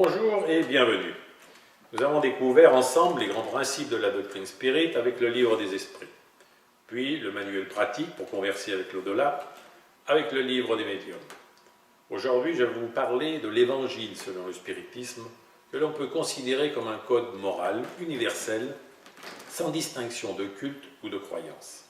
Bonjour et bienvenue. Nous avons découvert ensemble les grands principes de la doctrine spirit avec le livre des esprits, puis le manuel pratique pour converser avec l'au-delà avec le livre des médiums. Aujourd'hui, je vais vous parler de l'évangile selon le spiritisme, que l'on peut considérer comme un code moral universel, sans distinction de culte ou de croyance.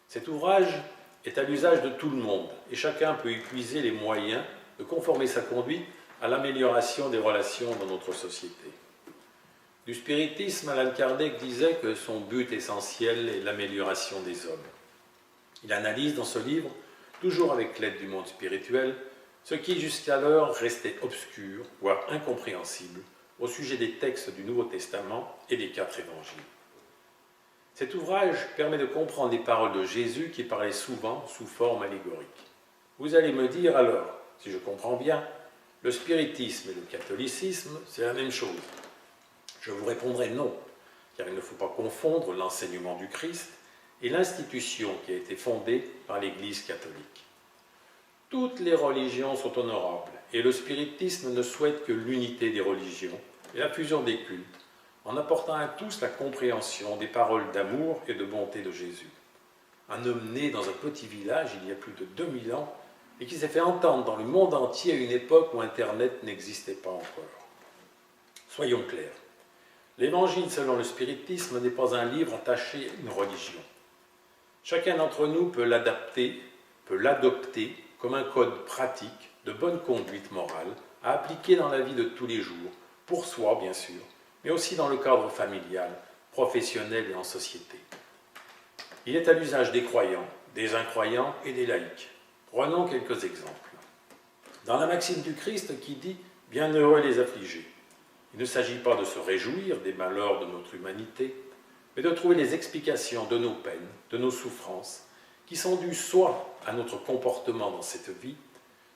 Cet ouvrage est à l'usage de tout le monde et chacun peut y puiser les moyens de conformer sa conduite à l'amélioration des relations dans notre société. Du spiritisme, Allan Kardec disait que son but essentiel est l'amélioration des hommes. Il analyse dans ce livre, toujours avec l'aide du monde spirituel, ce qui jusqu'alors restait obscur, voire incompréhensible, au sujet des textes du Nouveau Testament et des 4 évangiles. Cet ouvrage permet de comprendre les paroles de Jésus qui parlait souvent sous forme allégorique. Vous allez me dire alors, si je comprends bien, le spiritisme et le catholicisme, c'est la même chose. Je vous répondrai non, car il ne faut pas confondre l'enseignement du Christ et l'institution qui a été fondée par l'Église catholique. Toutes les religions sont honorables, et le spiritisme ne souhaite que l'unité des religions et la fusion des cultes, en apportant à tous la compréhension des paroles d'amour et de bonté de Jésus. Un homme né dans un petit village il y a plus de 2000 ans, et qui s'est fait entendre dans le monde entier à une époque où Internet n'existait pas encore. Soyons clairs, l'Évangile selon le spiritisme n'est pas un livre attaché à une religion. Chacun d'entre nous peut l'adopter comme un code pratique de bonne conduite morale à appliquer dans la vie de tous les jours, pour soi bien sûr, mais aussi dans le cadre familial, professionnel et en société. Il est à l'usage des croyants, des incroyants et des laïcs. Prenons quelques exemples. Dans la maxime du Christ qui dit « Bienheureux les affligés », il ne s'agit pas de se réjouir des malheurs de notre humanité, mais de trouver les explications de nos peines, de nos souffrances, qui sont dues soit à notre comportement dans cette vie,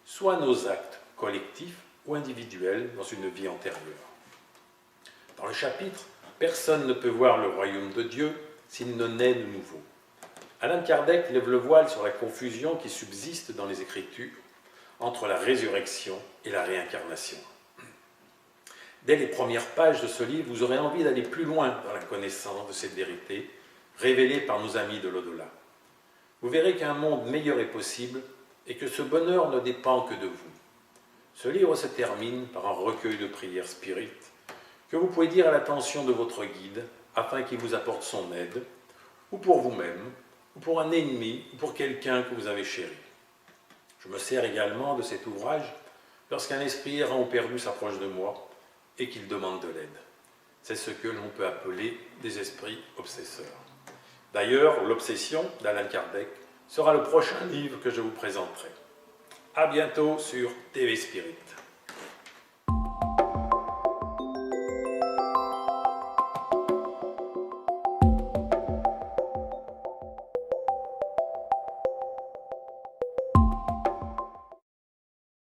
soit à nos actes collectifs ou individuels dans une vie antérieure. Dans le chapitre « Personne ne peut voir le royaume de Dieu s'il ne naît de nouveau », Allan Kardec lève le voile sur la confusion qui subsiste dans les Écritures entre la résurrection et la réincarnation. Dès les premières pages de ce livre, vous aurez envie d'aller plus loin dans la connaissance de cette vérité révélée par nos amis de l'au-delà. Vous verrez qu'un monde meilleur est possible et que ce bonheur ne dépend que de vous. Ce livre se termine par un recueil de prières spirites que vous pouvez dire à l'attention de votre guide afin qu'il vous apporte son aide, ou pour vous-même, ou pour un ennemi, ou pour quelqu'un que vous avez chéri. Je me sers également de cet ouvrage lorsqu'un esprit errant ou perdu s'approche de moi et qu'il demande de l'aide. C'est ce que l'on peut appeler des esprits obsesseurs. D'ailleurs, l'obsession d'Allan Kardec sera le prochain livre que je vous présenterai. À bientôt sur TV Spirit.